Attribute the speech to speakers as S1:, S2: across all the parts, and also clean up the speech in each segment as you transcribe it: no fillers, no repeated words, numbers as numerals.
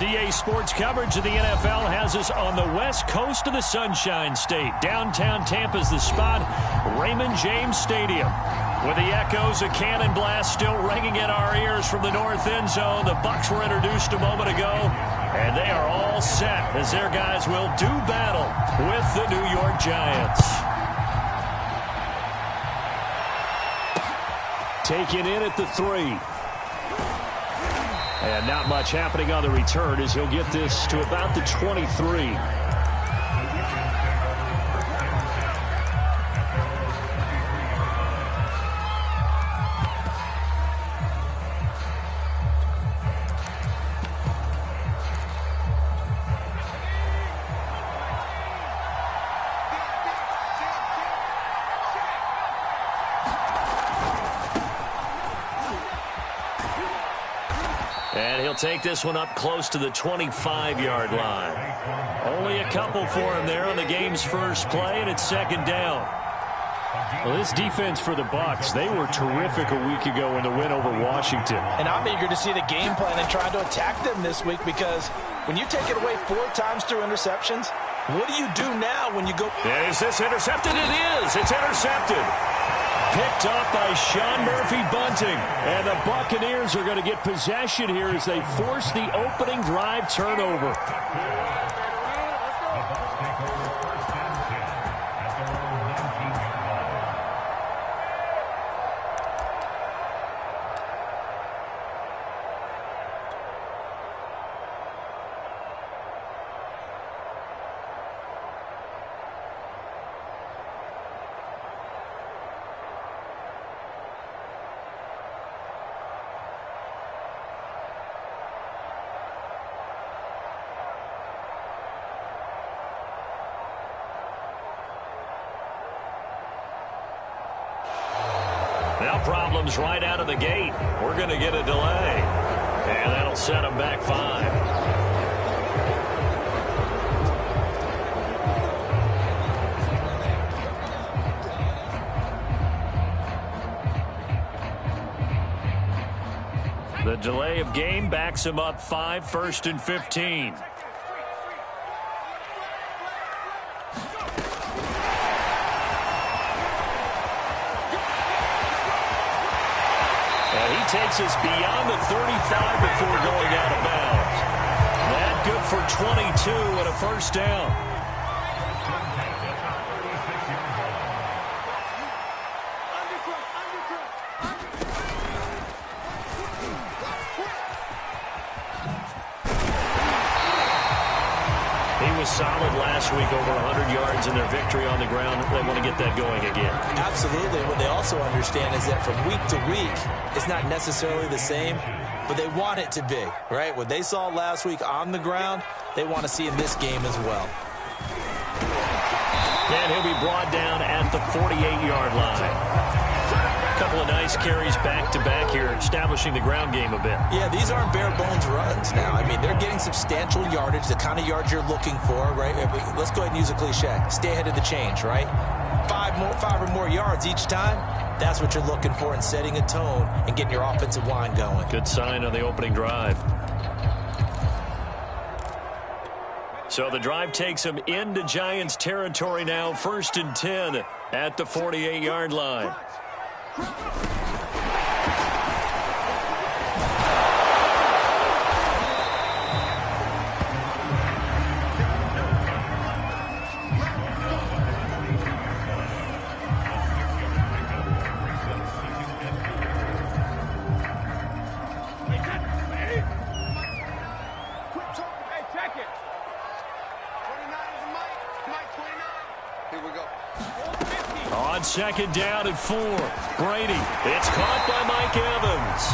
S1: DA Sports coverage of the NFL has us on the west coast of the Sunshine State. Downtown Tampa's the spot, Raymond James Stadium. With the echoes of cannon blast still ringing in our ears from the north end zone, the Bucs were introduced a moment ago, and they are all set as their guys will do battle with the New York Giants. Taken in at the 3. And not much happening on the return as he'll get this to about the 23. And he'll take this one up close to the 25-yard line. Only a couple for him there on the game's first play, and it's second down. Well, this defense for the Bucs, they were terrific a week ago in the win over Washington.
S2: And I'm eager to see the game plan and try to attack them this week, because when you take it away 4 times through interceptions, what do you do now when you go?
S1: And is this intercepted? It is. It's intercepted. Picked up by Sean Murphy-Bunting. And the Buccaneers are going to get possession here as they force the opening drive turnover. Now problems right out of the gate. We're going to get a delay. And that'll set them back 5. The delay of game backs him up 5, 1st and 15. Takes us beyond the 35 before going out of bounds. That good for 22 and a first down. He was solid last week, over 100 yards in their victory on the ground. They want to get that going again.
S2: Absolutely. What they also understand is that from week to week, it's not necessarily the same, but they want it to be, right? What they saw last week on the ground, they want to see in this game as well.
S1: And he'll be brought down at the 48-yard line. A couple of nice carries back-to-back here, establishing the ground game a bit.
S2: Yeah, these aren't bare-bones runs now. I mean, they're getting substantial yardage, the kind of yards you're looking for, right? Let's go ahead and use a cliche. Stay ahead of the change, right? 5 or more yards each time. That's what you're looking for in setting a tone and getting your offensive line going.
S1: Good sign on the opening drive. So the drive takes them into Giants territory now, 1st and 10 at the 48-yard line. On second down and 4. Brady. It's caught by Mike Evans.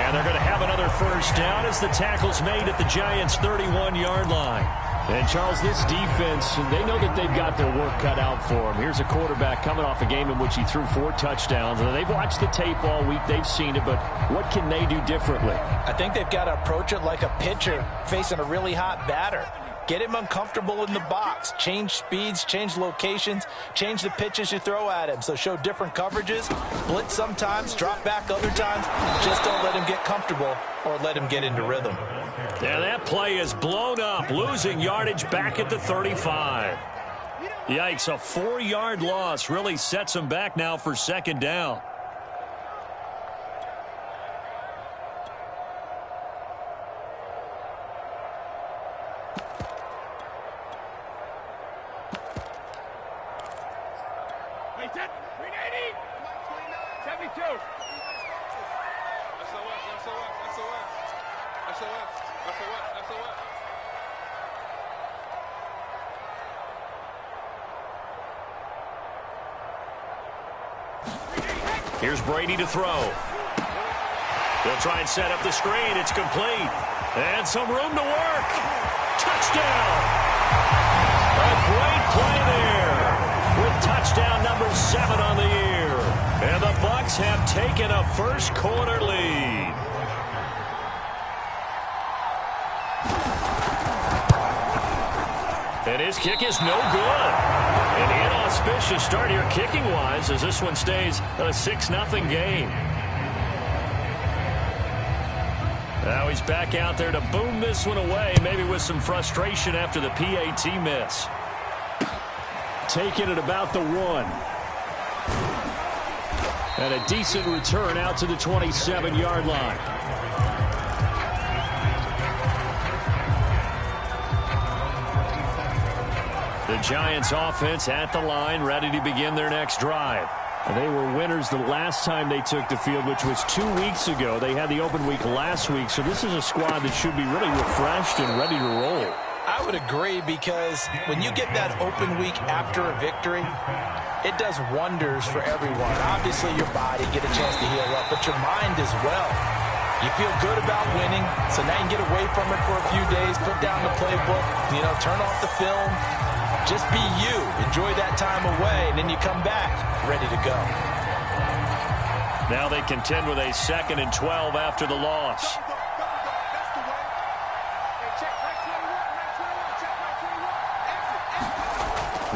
S1: And they're going to have another first down as the tackle's made at the Giants' 31-yard line. And, Charles, this defense, they know that they've got their work cut out for them. Here's a quarterback coming off a game in which he threw 4 touchdowns. And they've watched the tape all week. They've seen it. But what can they do differently?
S2: I think they've got to approach it like a pitcher facing a really hot batter. Get him uncomfortable in the box. Change speeds, change locations, change the pitches you throw at him. So show different coverages, blitz sometimes, drop back other times. Just don't let him get comfortable or let him get into rhythm.
S1: Yeah, that play is blown up, losing yardage back at the 35. Yikes, a 4-yard loss really sets him back now for second down. Here's Brady to throw. They'll try and set up the screen. It's complete. And some room to work. Touchdown. A great play there with touchdown number 7 on the year. And the Bucs have taken a first quarter lead. And his kick is no good. An inauspicious start here kicking-wise as this one stays a 6-0 game. Now he's back out there to boom this one away, maybe with some frustration after the PAT miss. Taken at about the 1. And a decent return out to the 27-yard line. The Giants offense at the line, ready to begin their next drive. They were winners the last time they took the field, which was 2 weeks ago. They had the open week last week, so this is a squad that should be really refreshed and ready to roll.
S2: I would agree, because when you get that open week after a victory, it does wonders for everyone. Obviously, your body get a chance to heal up, but your mind as well. You feel good about winning, so now you can get away from it for a few days, put down the playbook, turn off the film. Just be you. Enjoy that time away, and then you come back ready to go.
S1: Now they contend with a 2nd and 12 after the loss.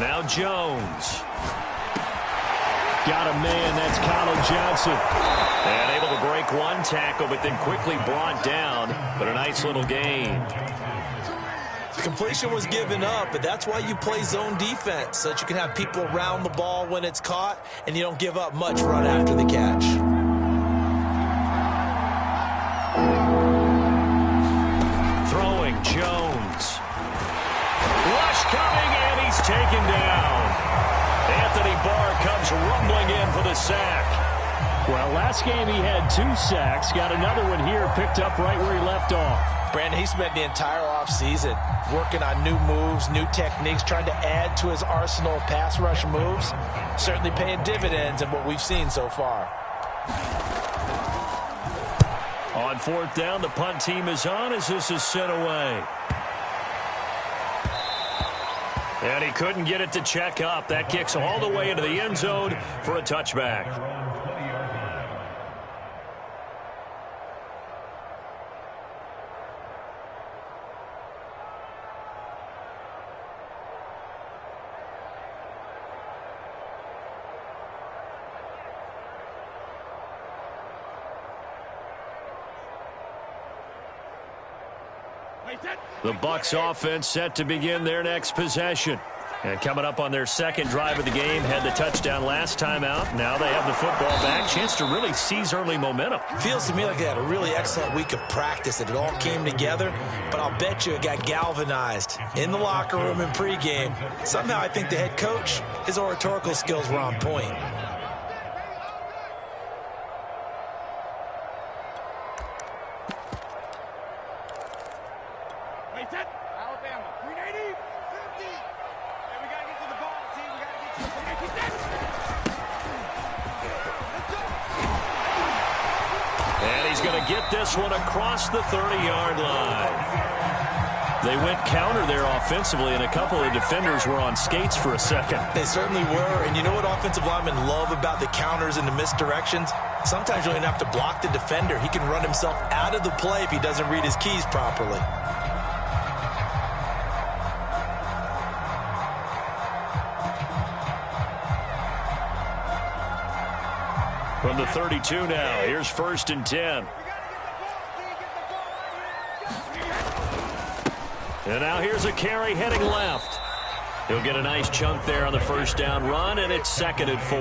S1: Now Jones. Got a man, that's Colin Johnson. And able to break one tackle, but then quickly brought down. But a nice little gain.
S2: Completion was given up, but that's why you play zone defense, so that you can have people around the ball when it's caught, and you don't give up much run after the catch.
S1: Throwing Jones. Rush coming, and he's taken down. Anthony Barr comes rumbling in for the sack. Well, last game he had 2 sacks. Got another one here, picked up right where he left off.
S2: Brandon, he spent the entire offseason working on new moves, new techniques, trying to add to his arsenal of pass rush moves. Certainly paying dividends in what we've seen so far.
S1: On 4th down, the punt team is on as this is sent away. And he couldn't get it to check up. That kicks all the way into the end zone for a touchback. The Bucs offense set to begin their next possession. And coming up on their 2nd drive of the game, had the touchdown last time out. Now they have the football back. Chance to really seize early momentum.
S2: Feels to me like they had a really excellent week of practice, and it all came together. But I'll bet you it got galvanized in the locker room in pregame. Somehow I think the head coach, his oratorical skills were on point.
S1: Get this one across the 30-yard line. They went counter there offensively, and a couple of defenders were on skates for a second.
S2: They certainly were, and you know what offensive linemen love about the counters and the misdirections? Sometimes you don't even have to block the defender. He can run himself out of the play if he doesn't read his keys properly.
S1: From the 32 now, here's 1st and 10. And now here's a carry heading left. He'll get a nice chunk there on the 1st down run, and it's 2nd and 4.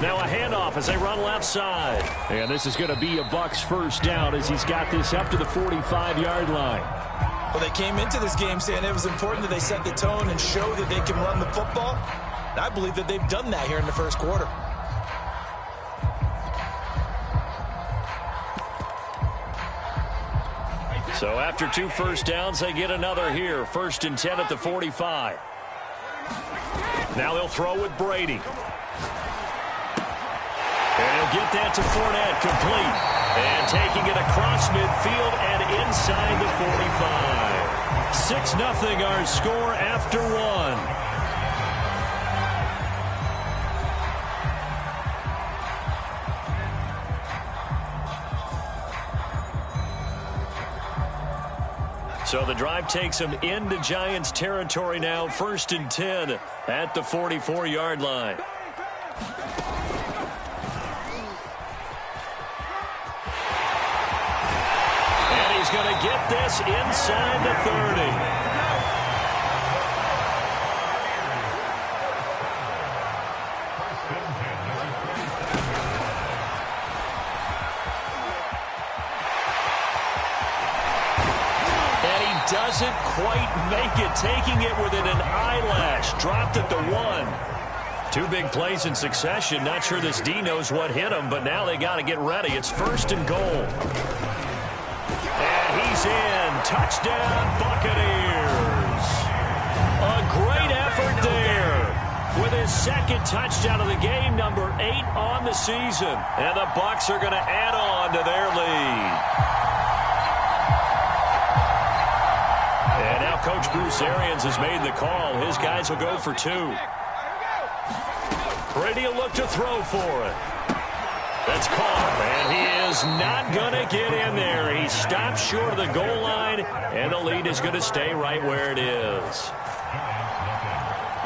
S1: Now a handoff as they run left side. And this is going to be a Bucs 1st down as he's got this up to the 45-yard line.
S2: Well, they came into this game saying it was important that they set the tone and show that they can run the football. And I believe that they've done that here in the 1st quarter.
S1: So after 2 1st downs, they get another here. 1st and 10 at the 45. Now they'll throw with Brady. And he'll get that to Fournette, complete. And taking it across midfield and inside the 45. 6-0 our score after 1. So the drive takes them into Giants territory now. 1st and 10 at the 44-yard line. And he's going to get this inside the 30. Doesn't quite make it, taking it within an eyelash. Dropped at the 1. 2 big plays in succession. Not sure this D knows what hit him, but now they got to get ready. It's 1st and goal. And he's in. Touchdown, Buccaneers. A great effort there. With his 2nd touchdown of the game, number 8 on the season. And the Bucs are going to add on to their lead. And now Coach Bruce Arians has made the call. His guys will go for 2. Brady will look to throw for it. That's caught, and he is not going to get in there. He stopped short of the goal line, and the lead is going to stay right where it is.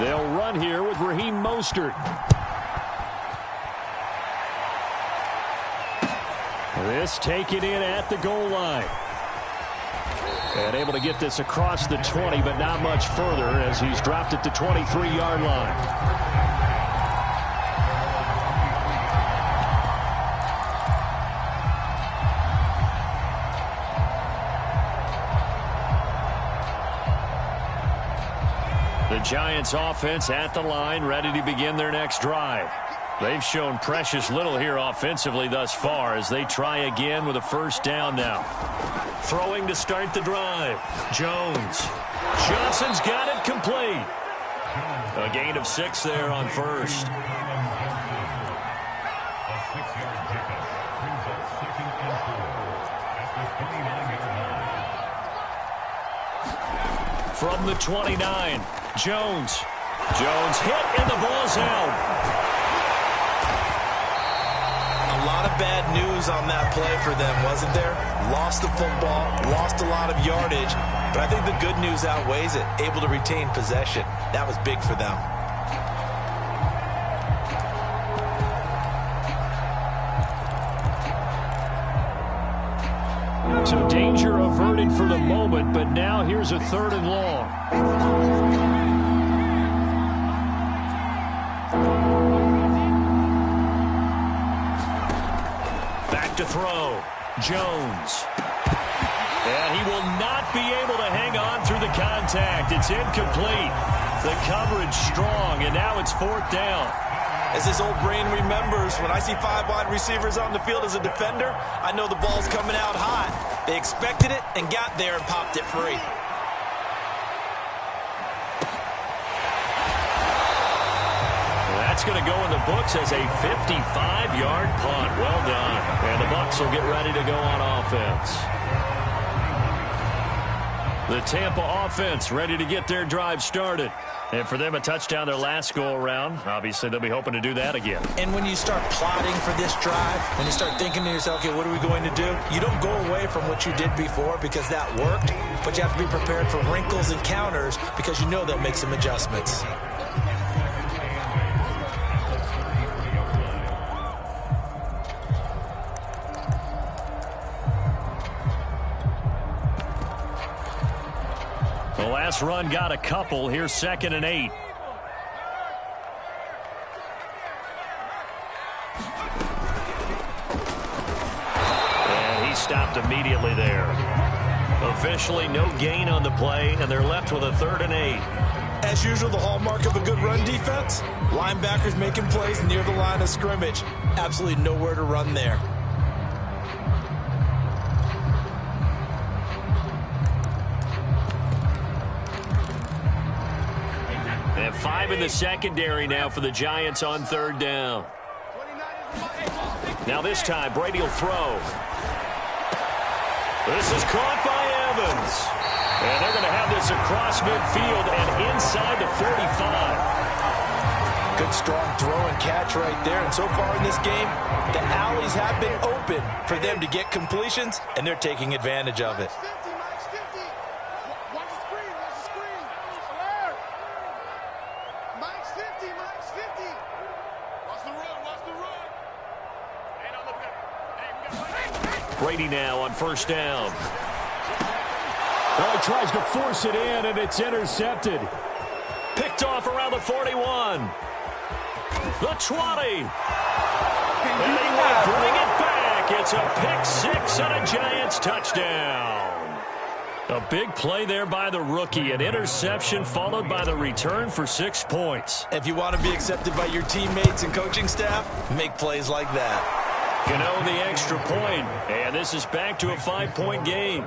S1: They'll run here with Raheem Mostert. This taken in at the goal line. And able to get this across the 20, but not much further as he's dropped at the 23-yard line. The Giants offense at the line, ready to begin their next drive. They've shown precious little here offensively thus far as they try again with a 1st down now. Throwing to start the drive. Jones. Johnson's got it complete. A gain of 6 there on 1st. From the 29, Jones. Jones hit and the ball's out.
S2: A lot of bad news on that play for them, wasn't there? Lost the football, lost a lot of yardage, but I think the good news outweighs it. Able to retain possession. That was big for them.
S1: So danger averted for the moment, but now here's a 3rd and long. To throw. Jones. And he will not be able to hang on through the contact. It's incomplete. The coverage strong, and now it's 4th down.
S2: As his old brain remembers, when I see 5 wide receivers on the field as a defender, I know the ball's coming out hot. They expected it and got there and popped it free. That's going to go in the books as a 55-yard punt. Well done. And the Bucs will get ready to go on offense. The Tampa offense ready to get their drive started. And for them, a touchdown their last go-around. Obviously, they'll be hoping to do that again. And when you start plotting for this drive, when you start thinking to yourself, okay, what are we going to do? You don't go away from what you did before because that worked, but you have to be prepared for wrinkles and counters because you know they'll make some adjustments.
S1: last run got a couple. Here's 2nd and 8. And he stopped immediately there. Officially no gain on the play, and they're left with a 3rd and 8.
S2: As usual, the hallmark of a good run defense, linebackers making plays near the line of scrimmage. Absolutely nowhere to run there.
S1: And 5 in the secondary now for the Giants on 3rd down. Now this time, Brady will throw. This is caught by Evans. And they're going to have this across midfield and inside the 45.
S2: Good strong throw and catch right there. And so far in this game, the alleys have been open for them to get completions, and they're taking advantage of it.
S1: Brady now on 1st down. Well, he tries to force it in, and it's intercepted. Picked off around the 41. The 20. And he will bring it back. It's a pick 6 and a Giants touchdown. A big play there by the rookie. An interception followed by the return for 6 points.
S2: If you want to be accepted by your teammates and coaching staff, make plays like that.
S1: You know, the extra point, and this is back to a 5-point game.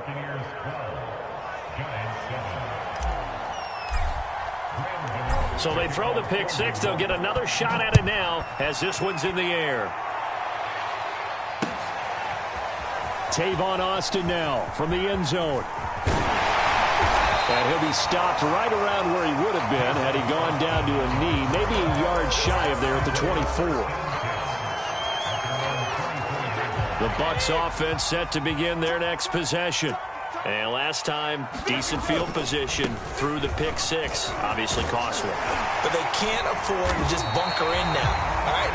S1: So they throw the pick 6. They'll get another shot at it now as this one's in the air. Tavon Austin now from the end zone. And he'll be stopped right around where he would have been had he gone down to a knee, maybe a yard shy of there at the 24. The Bucs offense set to begin their next possession. And last time, decent field position through the pick 6. Obviously costly.
S2: But they can't afford to just bunker in now. All right,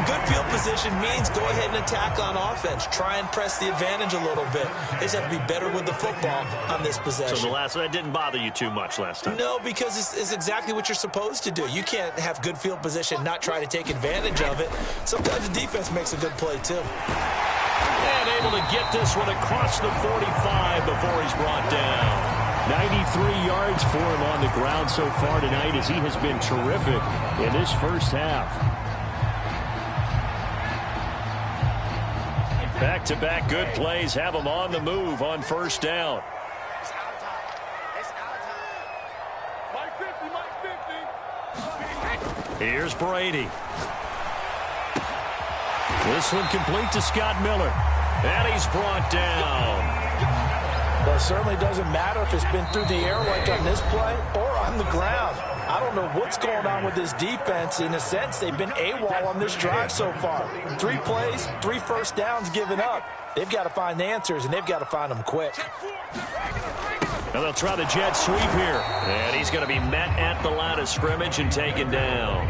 S2: good field position means go ahead and attack on offense. Try and press the advantage a little bit. They just have to be better with the football on this possession.
S1: So that didn't bother you too much last time?
S2: No, because it's exactly what you're supposed to do. You can't have good field position, not try to take advantage of it. Sometimes the defense makes a good play, too.
S1: And able to get this one across the 45 before he's brought down. 93 yards for him on the ground so far tonight as he has been terrific in this first half. Back-to-back good plays have him on the move on 1st down. Here's Brady. This one complete to Scott Miller. And he's brought down.
S2: Well, it certainly doesn't matter if it's been through the air like on this play or on the ground. I don't know what's going on with this defense. In a sense, they've been AWOL on this drive so far. 3 plays, 3 first downs given up. They've got to find answers, and they've got to find them quick.
S1: Now they'll try the jet sweep here. And he's going to be met at the line of scrimmage and taken down.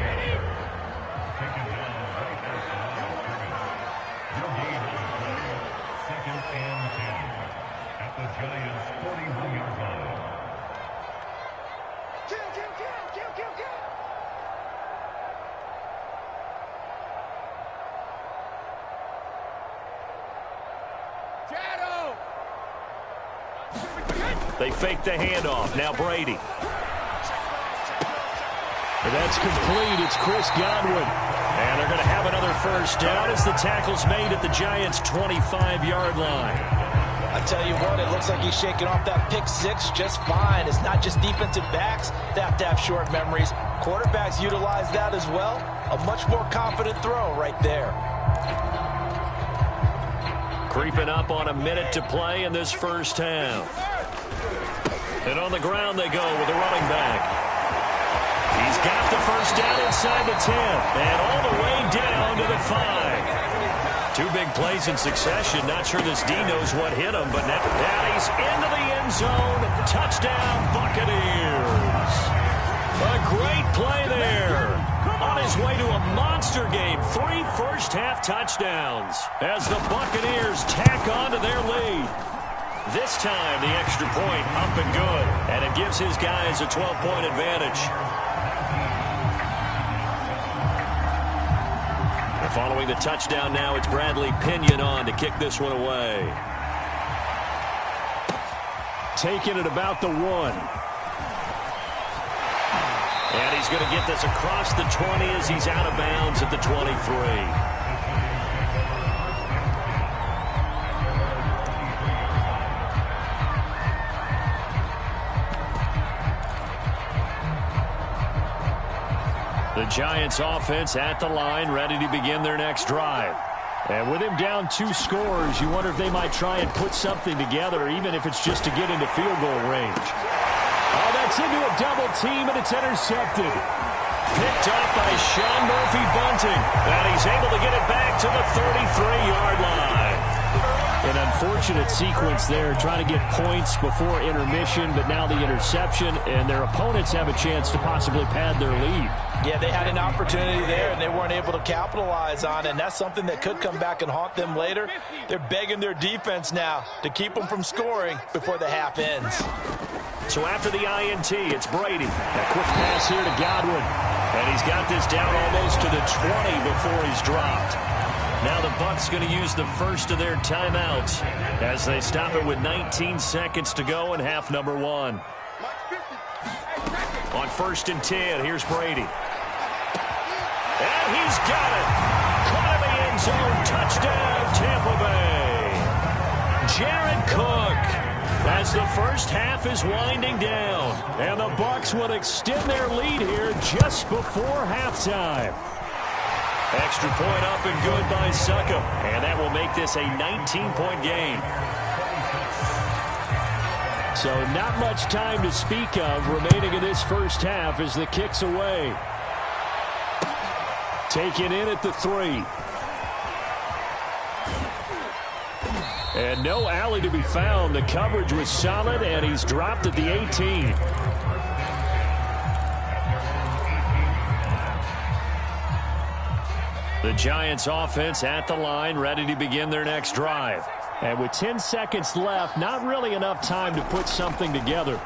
S1: They fake the handoff. Now Brady. And that's complete. It's Chris Godwin. And they're going to have another first down as the tackle's made at the Giants' 25-yard line.
S2: I tell you what, it looks like he's shaking off that pick 6 just fine. It's not just defensive backs that have to have short memories. Quarterbacks utilize that as well. A much more confident throw right there.
S1: Creeping up on a minute to play in this first half. And on the ground they go with the running back. He's got the first down inside the 10. And all the way down to the 5. 2 big plays in succession. Not sure this D knows what hit him, but now he's into the end zone. Touchdown, Buccaneers. A great play there. On his way to a monster game. 3 first-half touchdowns as the Buccaneers tack on to their lead. This time, the extra point up and good. And it gives his guys a 12-point advantage. And following the touchdown now, it's Bradley Pinion on to kick this one away. Taking it about the 1. And he's going to get this across the 20 as he's out of bounds at the 23. The Giants offense at the line, ready to begin their next drive. And with him down 2 scores, you wonder if they might try and put something together, even if it's just to get into field goal range. Oh, that's into a double team, and it's intercepted. Picked off by Sean Murphy-Bunting. And he's able to get it back to the 33-yard line. An unfortunate sequence there, trying to get points before intermission, but now the interception, and their opponents have a chance to possibly pad their lead.
S2: Yeah, they had an opportunity there, and they weren't able to capitalize on it, and that's something that could come back and haunt them later. They're begging their defense now to keep them from scoring before the half ends.
S1: So after the INT, it's Brady. A quick pass here to Godwin. And he's got this down almost to the 20 before he's dropped. Now the Bucs going to use the first of their timeouts as they stop it with 19 seconds to go in half number 1. On 1st and 10, here's Brady. And he's got it. Caught in the end zone. Touchdown, Tampa Bay. Jared Cook, as the first half is winding down. And the Bucs will extend their lead here just before halftime. Extra point up and good by Succop. And that will make this a 19-point game. So not much time to speak of remaining in this first half as the kick's away. Taken in at the 3. And no alley to be found. The coverage was solid, and he's dropped at the 18. The Giants offense at the line, ready to begin their next drive. And with 10 seconds left, not really enough time to put something together.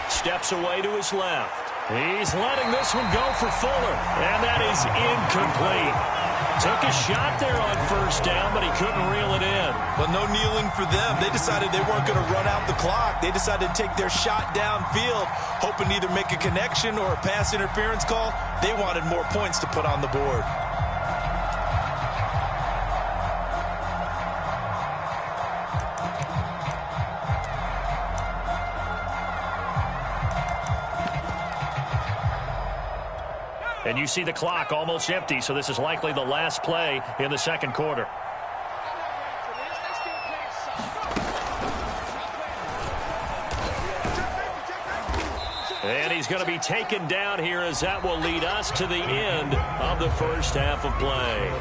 S1: Steps away to his left. He's letting this one go for Fuller. And that is incomplete. Took a shot there on 1st down, but he couldn't reel it in.
S2: But no kneeling for them. They decided they weren't going to run out the clock. They decided to take their shot downfield, hoping to either make a connection or a pass interference call. They wanted more points to put on the board.
S1: And you see the clock almost empty, so this is likely the last play in the second quarter. And he's going to be taken down here as that will lead us to the end of the first half of play.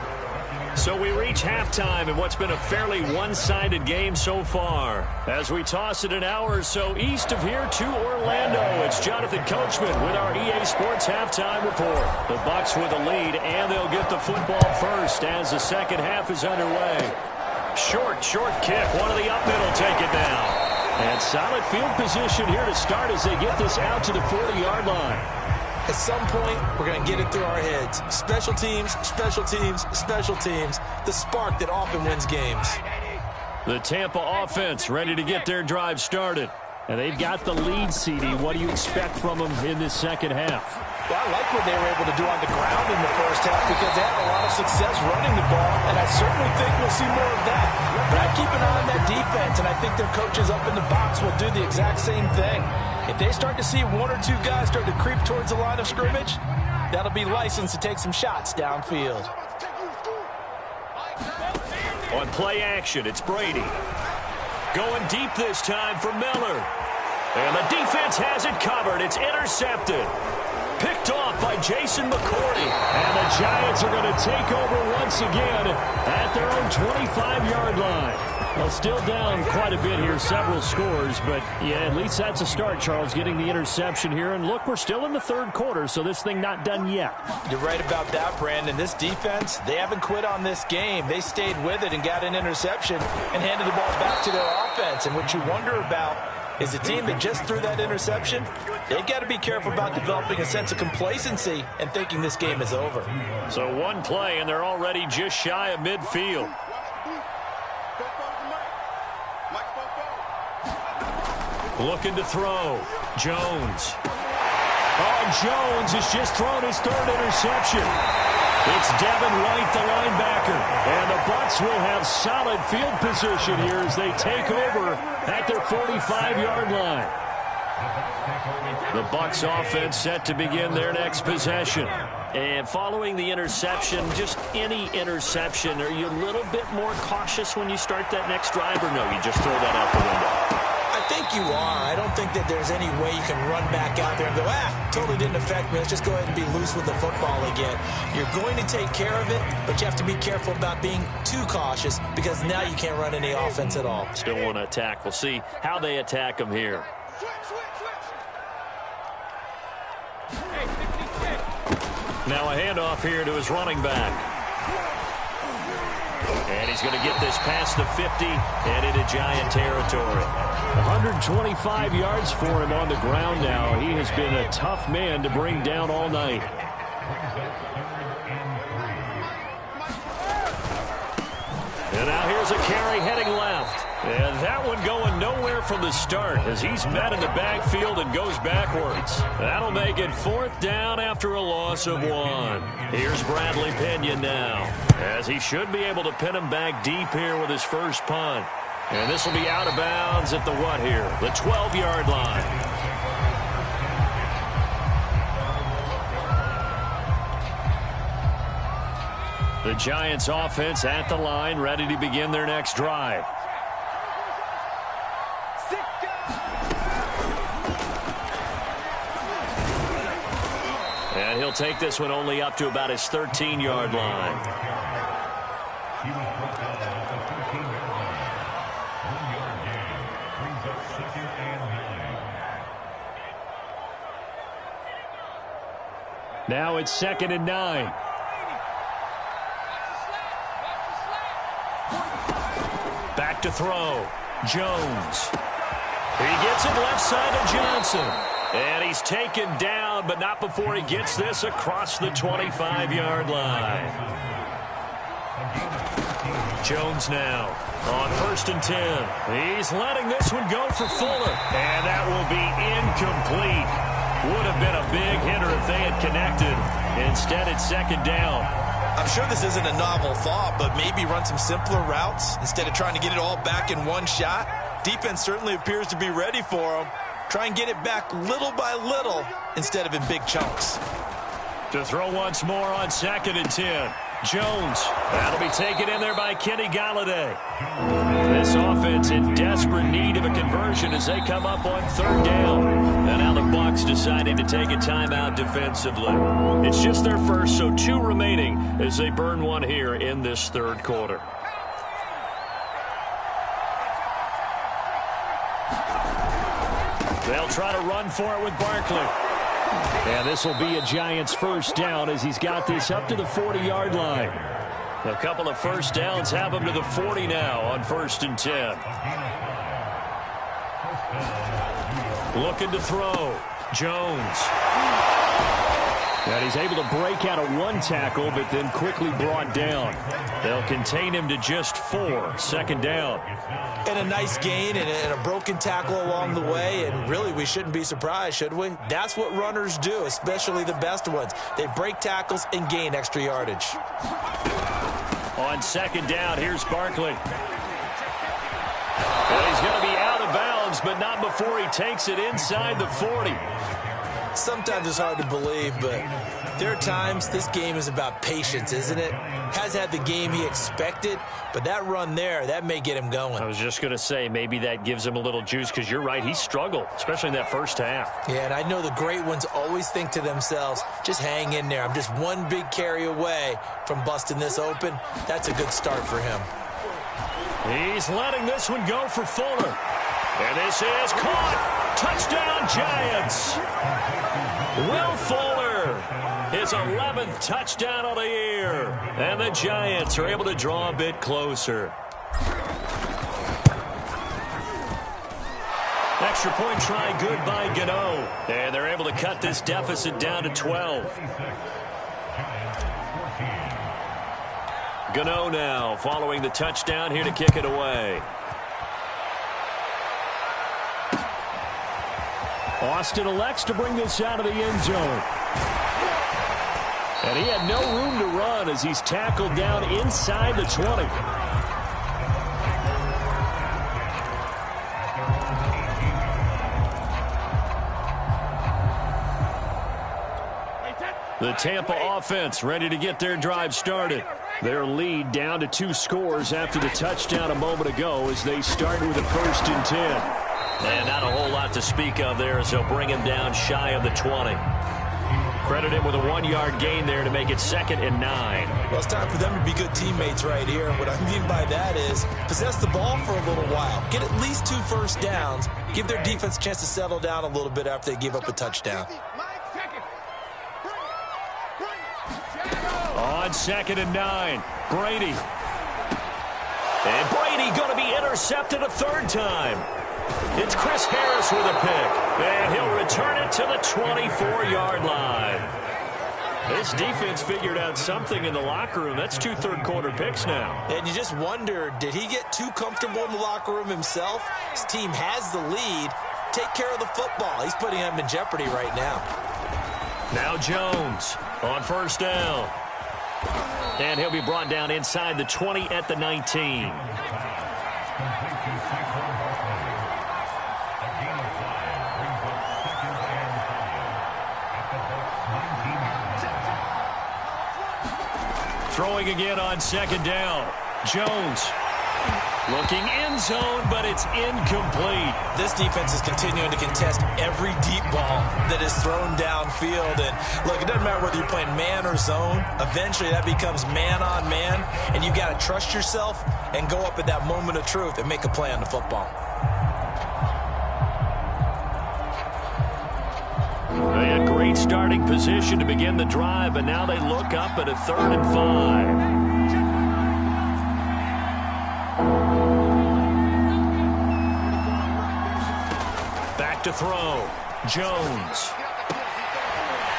S1: So we reach halftime in what's been a fairly one-sided game so far. As we toss it an hour or so east of here to Orlando, it's Jonathan Coachman with our EA Sports Halftime Report. The Bucs with a lead, and they'll get the football first as the second half is underway. Short kick. One of the up middle take it down. And solid field position here to start as they get this out to the 40-yard line.
S2: At some point, we're going to get it through our heads. Special teams, special teams, special teams. The spark that often wins games.
S1: The Tampa offense ready to get their drive started. And they've got the lead, CD. What do you expect from them in this second half?
S2: Well, I like what they were able to do on the ground in the first half because they had a lot of success running the ball, and I certainly think we'll see more of that. But I keep an eye on that defense, and I think their coaches up in the box will do the exact same thing. If they start to see 1 or 2 guys start to creep towards the line of scrimmage, that'll be licensed to take some shots downfield.
S1: On play action, it's Brady. Going deep this time for Miller. And the defense has it covered. It's intercepted. Picked off by Jason McCourty. And the Giants are going to take over once again at their own 25-yard line. Well, still down quite a bit here, several scores, but yeah, at least that's a start, Charles, getting the interception here. And look, we're still in the third quarter, so this thing not done yet.
S2: You're right about that, Brandon. This defense, they haven't quit on this game. They stayed with it and got an interception and handed the ball back to their offense. And what you wonder about is a team that just threw that interception, they've got to be careful about developing a sense of complacency and thinking this game is over.
S1: So one play, and they're already just shy of midfield. Looking to throw. Jones. Oh, Jones has just thrown his third interception. It's Devin White, the linebacker. And the Bucs will have solid field position here as they take over at their 45-yard line. The Bucs offense set to begin their next possession. And following the interception, just any interception, are you a little bit more cautious when you start that next drive, or no, you just throw that out the window?
S2: I think you are. I don't think that there's any way you can run back out there and go, totally didn't affect me. Let's just go ahead and be loose with the football again. You're going to take care of it, but you have to be careful about being too cautious because now you can't run any offense at all.
S1: Still want to attack. We'll see how they attack them here. Now a handoff here to his running back. And he's going to get this past the 50 and into Giant territory. 125 yards for him on the ground now. He has been a tough man to bring down all night. And now here's a carry heading left. And that one going nowhere from the start as he's met in the backfield and goes backwards. That'll make it 4th down after a loss of 1. Here's Bradley Pinion now, as he should be able to pin him back deep here with his first punt. And this will be out of bounds at the what here? The 12-yard line. The Giants offense at the line, ready to begin their next drive. And he'll take this one only up to about his 13-yard line. Now it's 2nd and 9. Back to throw. Jones. He gets it left side to Johnson. And he's taken down, but not before he gets this across the 25-yard line. Jones now on 1st and 10. He's letting this one go for Fuller. And that will be incomplete. Would have been a big hitter if they had connected. Instead, it's 2nd down.
S2: I'm sure this isn't a novel thought, but maybe run some simpler routes instead of trying to get it all back in one shot. Defense certainly appears to be ready for him. Try and get it back little by little instead of in big chunks.
S1: To throw once more on 2nd and 10. Jones. That'll be taken in there by Kenny Galladay. This offense in desperate need of a conversion as they come up on 3rd down. And now the Bucs deciding to take a timeout defensively. It's just their first, so 2 remaining as they burn one here in this 3rd quarter. They'll try to run for it with Barkley. And this will be a Giants 1st down as he's got this up to the 40-yard line. A couple of 1st downs have him to the 40 now on 1st and 10. Looking to throw. Jones. And he's able to break out of 1 tackle, but then quickly brought down. They'll contain him to just 4. 2nd down.
S2: And a nice gain and a broken tackle along the way, and really we shouldn't be surprised, should we? That's what runners do, especially the best ones. They break tackles and gain extra yardage.
S1: On 2nd down, here's Barkley. And he's going to be out of bounds, but not before he takes it inside the 40.
S2: Sometimes it's hard to believe, but there are times this game is about patience, isn't it? Has had the game he expected, but that run there, that may get him going.
S1: I was just going to say, maybe that gives him a little juice, because you're right, he struggled, especially in that 1st half.
S2: Yeah, and I know the great ones always think to themselves, just hang in there. I'm just one big carry away from busting this open. That's a good start for him.
S1: He's letting this one go for Fuller. And this is caught. Touchdown, Giants. Will Fuller, his 11th touchdown of the year. And the Giants are able to draw a bit closer. Extra point try good by Gano. And they're able to cut this deficit down to 12. Gano now following the touchdown here to kick it away. Austin elects to bring this out of the end zone. And he had no room to run as he's tackled down inside the 20. The Tampa offense ready to get their drive started. Their lead down to 2 scores after the touchdown a moment ago as they start with a 1st and 10. And not a whole lot to speak of there as they'll bring him down shy of the 20. Credit him with a 1-yard gain there to make it 2nd and 9.
S2: Well, it's time for them to be good teammates right here. And what I mean by that is possess the ball for a little while. Get at least 2 first downs. Give their defense a chance to settle down a little bit after they give up a touchdown.
S1: On 2nd and 9, Brady. And Brady going to be intercepted a 3rd time. It's Chris Harris with a pick, and he'll return it to the 24-yard line. This defense figured out something in the locker room. That's 2 third-quarter picks now.
S2: And you just wonder, did he get too comfortable in the locker room himself? His team has the lead. Take care of the football. He's putting them in jeopardy right now.
S1: Now Jones on 1st down. And he'll be brought down inside the 20 at the 19. Throwing again on 2nd down. Jones looking end zone, but it's incomplete.
S2: This defense is continuing to contest every deep ball that is thrown downfield. And look, it doesn't matter whether you're playing man or zone. Eventually that becomes man on man, and you've got to trust yourself and go up at that moment of truth and make a play on the football.
S1: They had great starting position to begin the drive, but now they look up at a 3rd and 5. To throw, Jones.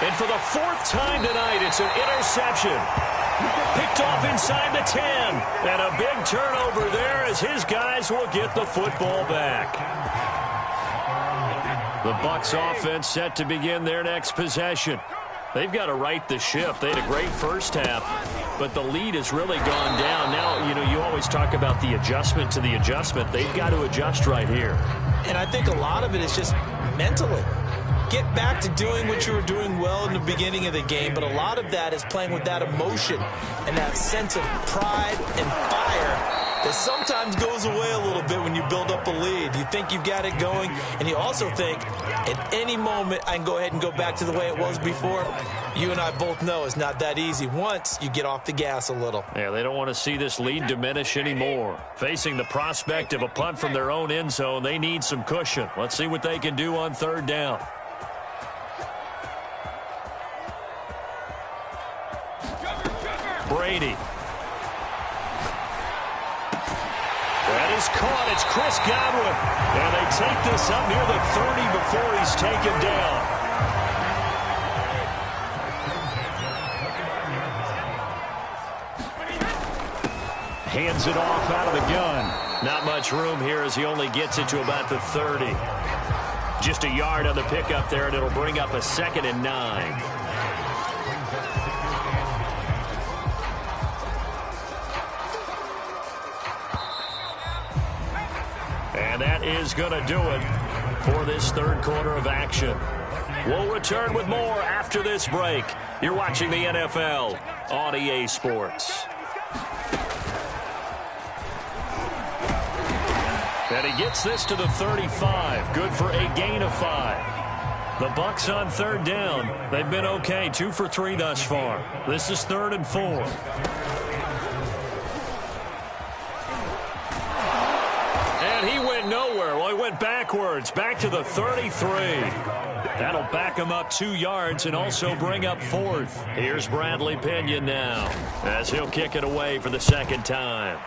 S1: And for the 4th time tonight, it's an interception. Picked off inside the 10. And a big turnover there as his guys will get the football back. The Bucs offense set to begin their next possession. They've got to right the ship. They had a great first half, but the lead has really gone down. Now, you always talk about the adjustment to the adjustment. They've got to adjust right here.
S2: And I think a lot of it is just mentally. Get back to doing what you were doing well in the beginning of the game, but a lot of that is playing with that emotion and that sense of pride and fire that sometimes goes away a little bit when you build up a lead. You think you've got it going, and you also think at any moment I can go ahead and go back to the way it was before. You and I both know it's not that easy once you get off the gas a little.
S1: Yeah, they don't want to see this lead diminish anymore. Facing the prospect of a punt from their own end zone, they need some cushion. Let's see what they can do on 3rd down. Brady. That is caught. It's Chris Godwin. And they take this up near the 30 before he's taken down. Hands it off out of the gun. Not much room here as he only gets it to about the 30. Just a yard on the pickup there, and it'll bring up a 2nd and 9. And that is going to do it for this 3rd quarter of action. We'll return with more after this break. You're watching the NFL on EA Sports. And he gets this to the 35. Good for a gain of 5. The Bucs on 3rd down. They've been okay. 2 for 3 thus far. This is 3rd and 4. it backwards, back to the 33. That'll back him up 2 yards and also bring up 4th. Here's Bradley Pinion now as he'll kick it away for the second time.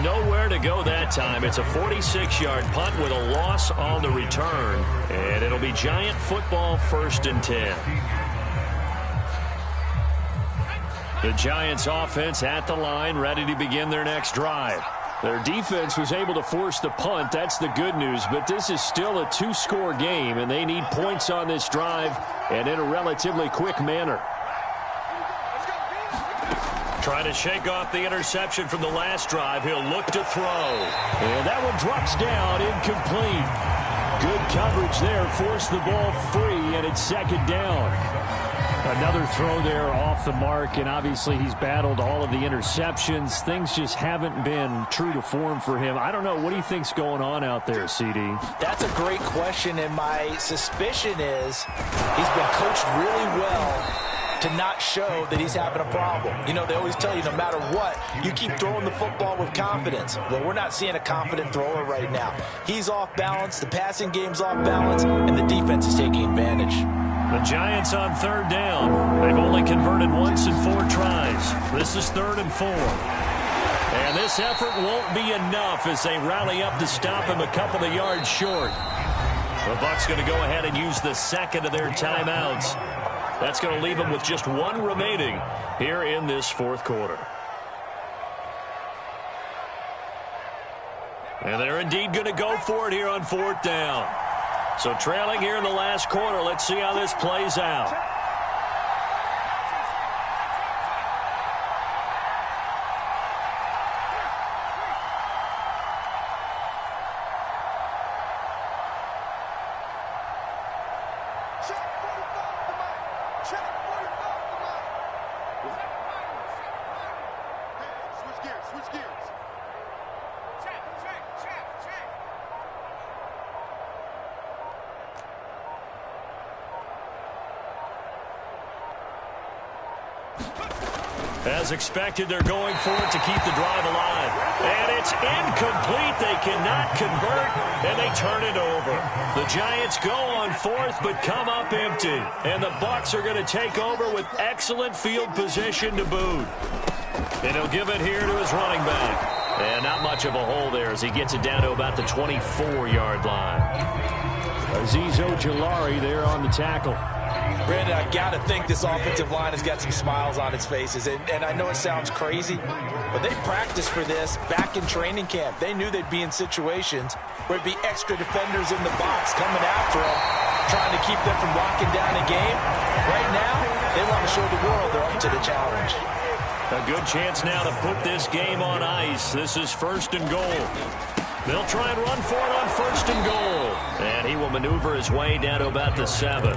S1: Nowhere to go that time. It's a 46-yard punt with a loss on the return. And it'll be Giant football, 1st and 10. The Giants offense at the line, ready to begin their next drive. Their defense was able to force the punt. That's the good news. But this is still a 2-score game, and they need points on this drive and in a relatively quick manner. Trying to shake off the interception from the last drive. He'll look to throw. And that one drops down, incomplete. Good coverage there. Forced the ball free, and it's 2nd down. Another throw there off the mark, and obviously he's battled all of the interceptions. Things just haven't been true to form for him. I don't know. What do you think's going on out there, CD?
S2: That's a great question, and my suspicion is he's been coached really well to not show that he's having a problem. You know, they always tell you no matter what, you keep throwing the football with confidence. Well, we're not seeing a confident thrower right now. He's off balance, the passing game's off balance, and the defense is taking advantage.
S1: The Giants on 3rd down. They've only converted once in 4 tries. This is 3rd and 4. And this effort won't be enough as they rally up to stop him a couple of yards short. The Bucs going to go ahead and use the 2nd of their timeouts. That's going to leave them with just 1 remaining here in this 4th quarter. And they're indeed going to go for it here on 4th down. So trailing here in the last quarter, let's see how this plays out. As expected, they're going for it to keep the drive alive. And it's incomplete. They cannot convert, and they turn it over. The Giants go on 4th, but come up empty. And the Bucs are going to take over with excellent field position to boot. And he'll give it here to his running back. And not much of a hole there as he gets it down to about the 24-yard line. Azeez Ojulari there on the tackle.
S2: Brandon, I got to think this offensive line has got some smiles on its faces. And I know it sounds crazy, but they practiced for this back in training camp. They knew they'd be in situations where it'd be extra defenders in the box coming after them, trying to keep them from locking down a game. Right now, they want to show the world they're up to the challenge.
S1: A good chance now to put this game on ice. This is 1st and goal. They'll try and run for it on 1st and goal. And he will maneuver his way down to about the 7.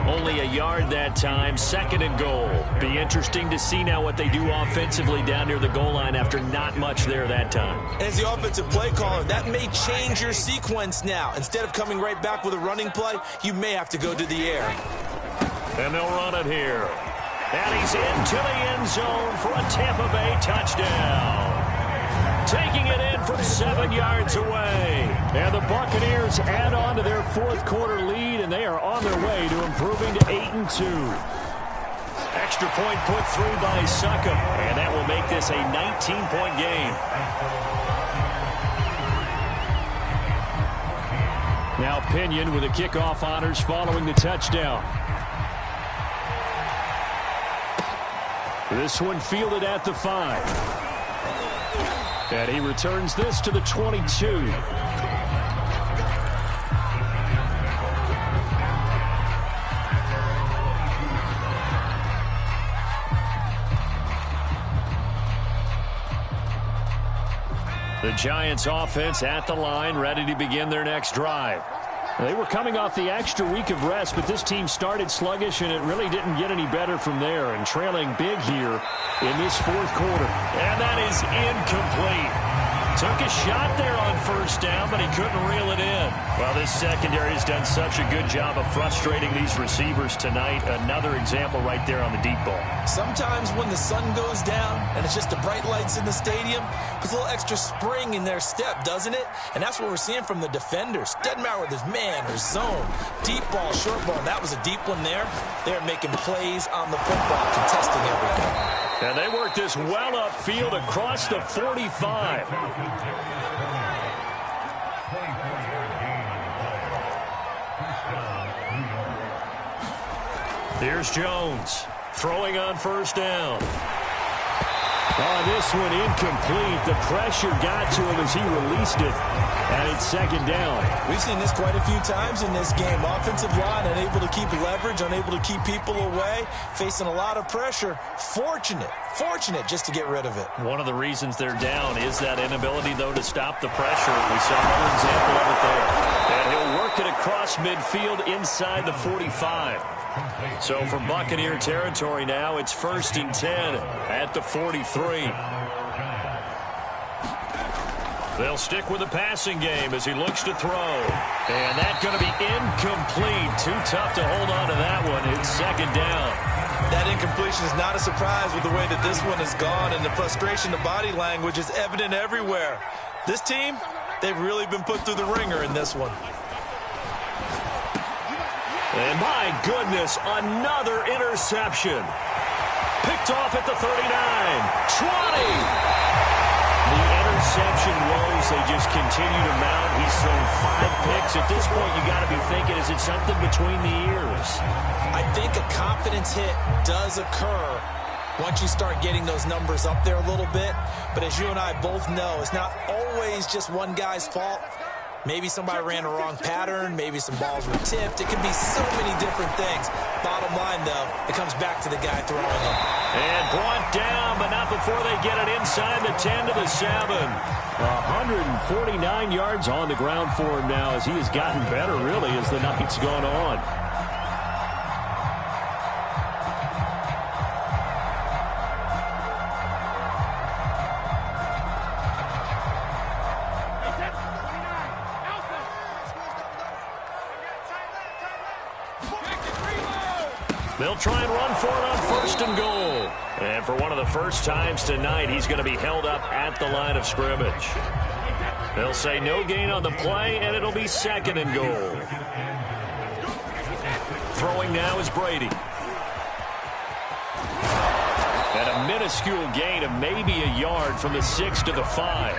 S1: Only a yard that time, 2nd and goal. Be interesting to see now what they do offensively down near the goal line after not much there that time.
S2: As the offensive play caller, that may change your sequence now. Instead of coming right back with a running play, you may have to go to the air.
S1: And they'll run it here. And he's into the end zone for a Tampa Bay touchdown. Taking it in from 7 yards away. And the Buccaneers add on to their 4th quarter lead, and they are on their way to improving to 8-2. Extra point put through by Succop, and that will make this a 19-point game. Now Pinion with the kickoff honors following the touchdown. This one fielded at the 5. And he returns this to the 22. The Giants offense at the line, ready to begin their next drive. They were coming off the extra week of rest, but this team started sluggish, and it really didn't get any better from there, and trailing big here in this 4th quarter. And that is incomplete. Took a shot there on first down, but he couldn't reel it in. Well, this secondary has done such a good job of frustrating these receivers tonight. Another example right there on the deep ball.
S2: Sometimes when the sun goes down and it's just the bright lights in the stadium, puts a little extra spring in their step, doesn't it? And that's what we're seeing from the defenders. Doesn't matter whether it's man or zone, deep ball, short ball. That was a deep one there. They're making plays on the football, contesting everything.
S1: And they work this well upfield across the 45. Here's Jones throwing on first down. Oh, this one incomplete. The pressure got to him as he released it, and it's second down.
S2: We've seen this quite a few times in this game. Offensive line unable to keep leverage, unable to keep people away, facing a lot of pressure. Fortunate just to get rid of it.
S1: One of the reasons they're down is that inability, though, to stop the pressure. We saw another example of it there. And he'll work it across midfield inside the 45. So from Buccaneer territory now, it's 1st and 10 at the 43. They'll stick with the passing game as he looks to throw. And that's going to be incomplete. Too tough to hold on to that one. It's second down.
S2: That incompletion is not a surprise with the way that this one has gone, and the frustration, the body language is evident everywhere. This team, they've really been put through the ringer in this one.
S1: And my goodness, another interception. Picked off at the 39. 20. The interception woes, they just continue to mount. He's thrown 5 picks. At this point, you got to be thinking, is it something between the ears?
S2: I think a confidence hit does occur once you start getting those numbers up there a little bit. But as you and I both know, it's not always just one guy's fault. Maybe somebody ran a wrong pattern. Maybe some balls were tipped. It can be so many different things. Bottom line, though, it comes back to the guy throwing them.
S1: And brought down, but not before they get it inside the 10 to the 7. 149 yards on the ground for him now as he has gotten better, really, as the night's gone on. They'll try and run for it on 1st and goal. And for one of the first times tonight, he's going to be held up at the line of scrimmage. They'll say no gain on the play, and it'll be 2nd and goal. Throwing now is Brady. And a minuscule gain of maybe a yard from the 6 to the 5.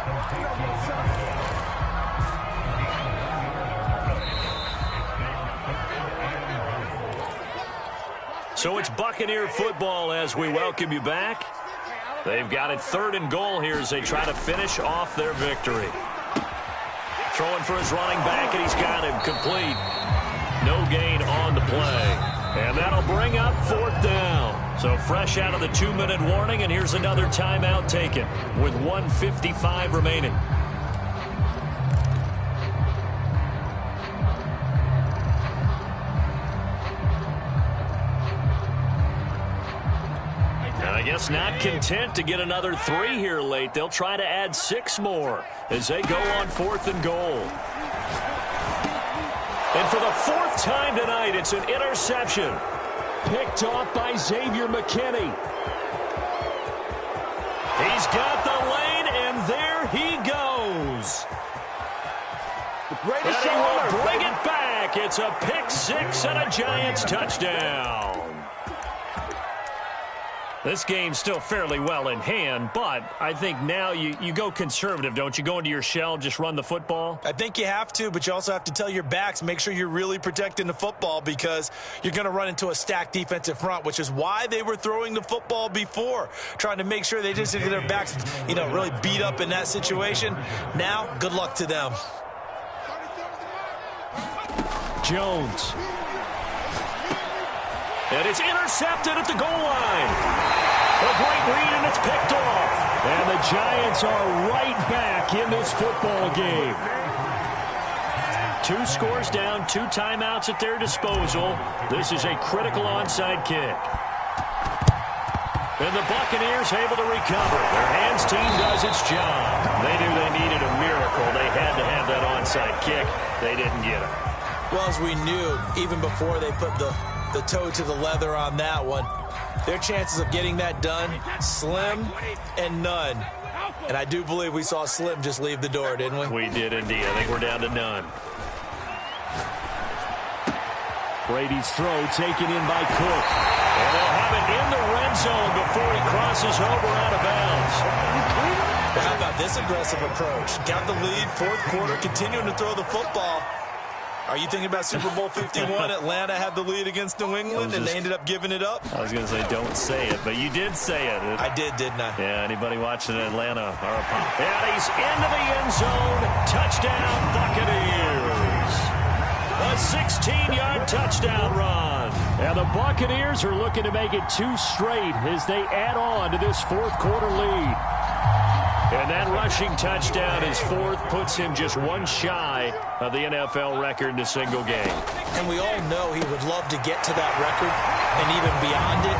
S1: So it's Buccaneer football as we welcome you back. They've got it 3rd and goal here as they try to finish off their victory. Throwing for his running back, and he's got him complete. No gain on the play. And that'll bring up 4th down. So fresh out of the 2-minute warning, and here's another timeout taken with 1:55 remaining. I guess not content to get another 3 here late. They'll try to add 6 more as they go on 4th and goal. And for the 4th time tonight, it's an interception. Picked off by Xavier McKinney. He's got the lane, and there he goes. And he will bring it back. It's a pick 6 and a Giants touchdown. This game's still fairly well in hand, but I think now you go conservative, don't you? Go into your shell, just run the football?
S2: I think you have to, but you also have to tell your backs, make sure you're really protecting the football because you're going to run into a stacked defensive front, which is why they were throwing the football before, trying to make sure they just get their backs, really beat up in that situation. Now, good luck to them.
S1: Jones. And it's intercepted at the goal line. A great read, and it's picked off. And the Giants are right back in this football game. 2 scores down, 2 timeouts at their disposal. This is a critical onside kick. And the Buccaneers able to recover. Their hands team does its job. They knew they needed a miracle. They had to have that onside kick. They didn't get it.
S2: Well, as we knew, even before they put the toe to the leather on that one, their chances of getting that done, slim and none. And I do believe we saw Slim just leave the door, didn't we?
S1: We did indeed. I think we're down to none. Brady's throw taken in by Cook. And they'll have it in the red zone before he crosses over out of bounds.
S2: Well, how about this aggressive approach? Got the lead, fourth quarter, continuing to throw the football. Are you thinking about Super Bowl 51? Atlanta had the lead against New England, and they ended up giving it up?
S1: I was going to say, don't say it, but you did say it.
S2: I did, didn't I?
S1: Yeah, anybody watching Atlanta are a pop. And he's into the end zone. Touchdown, Buccaneers. A 16-yard touchdown run. And the Buccaneers are looking to make it 2 straight as they add on to this fourth quarter lead. And that rushing touchdown, his fourth, puts him just 1 shy of the NFL record in a single game.
S2: And we all know he would love to get to that record and even beyond it,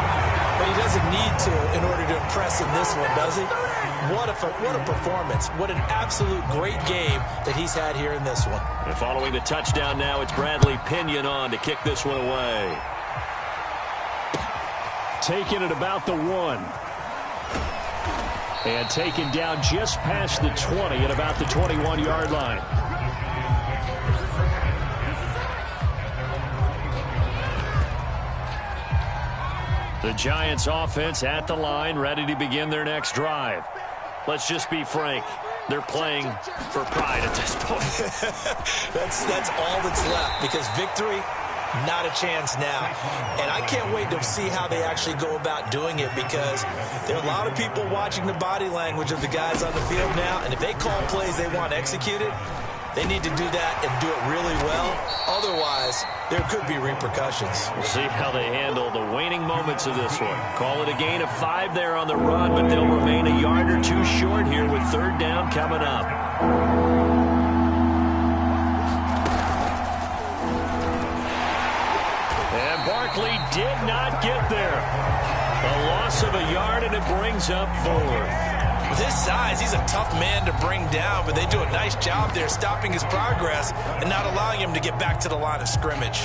S2: but he doesn't need to in order to impress in this one, does he? What a performance. What an absolute great game that he's had here in this one.
S1: And following the touchdown now, it's Bradley Pinion on to kick this one away. Taking it about the 1. And taken down just past the 20 at about the 21-yard line. The Giants offense at the line, ready to begin their next drive. Let's just be frank. They're playing for pride at this point.
S2: That's all that's left, because victory, not a chance now. And I can't wait to see how they actually go about doing it, because there are a lot of people watching the body language of the guys on the field now, and if they call plays they want executed, they need to do that and do it really well. Otherwise, there could be repercussions.
S1: We'll see how they handle the waning moments of this one. Call it a gain of 5 there on the run, but they'll remain a yard or 2 short here with third down coming up. And Barkley did not get there. A loss of a yard, and it brings up 4th.
S2: With his size, he's a tough man to bring down, but they do a nice job there stopping his progress and not allowing him to get back to the line of scrimmage.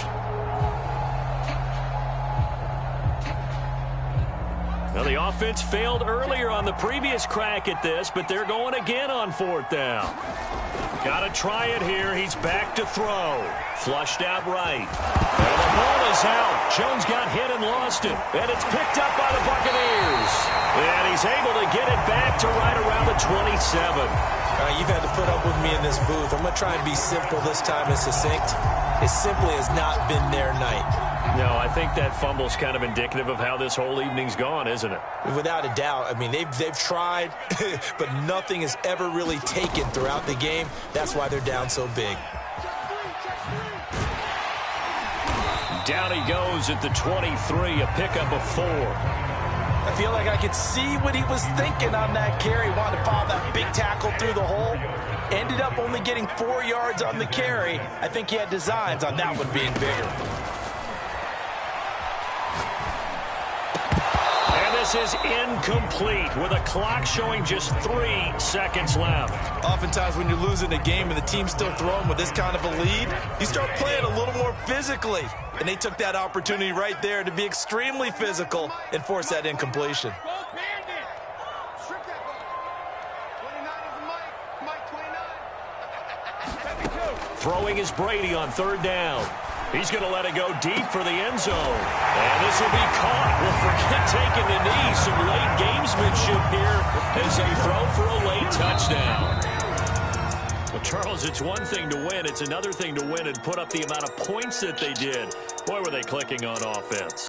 S1: Well, the offense failed earlier on the previous crack at this, but they're going again on 4th down. Got to try it here. He's back to throw. Flushed out right. And the ball is out. Jones got hit and lost it. And it's picked up by the Buccaneers. And he's able to get it back to right around the 27.
S2: You've had to put up with me in this booth. I'm going to try and be simple this time and succinct. It simply has not been their night.
S1: No, I think that fumble's kind of indicative of how this whole evening's gone, isn't it?
S2: Without a doubt. I mean, they've tried, but nothing has ever really taken throughout the game. That's why they're down so big.
S1: Down he goes at the 23, a pickup of 4.
S2: I feel like I could see what he was thinking on that carry. Wanted to follow that big tackle through the hole. Ended up only getting 4 yards on the carry. I think he had designs on that one being bigger.
S1: This is incomplete with a clock showing just 3 seconds left.
S2: Oftentimes when you're losing a game and the team's still throwing with this kind of a lead, you start playing a little more physically. And they took that opportunity right there to be extremely physical and force that incompletion.
S1: Throwing is Brady on 3rd down. He's going to let it go deep for the end zone. And this will be caught. We'll forget taking the knee. Some late gamesmanship here as they throw for a late touchdown. Well, Charles, it's one thing to win. It's another thing to win and put up the amount of points that they did. Boy, were they clicking on offense.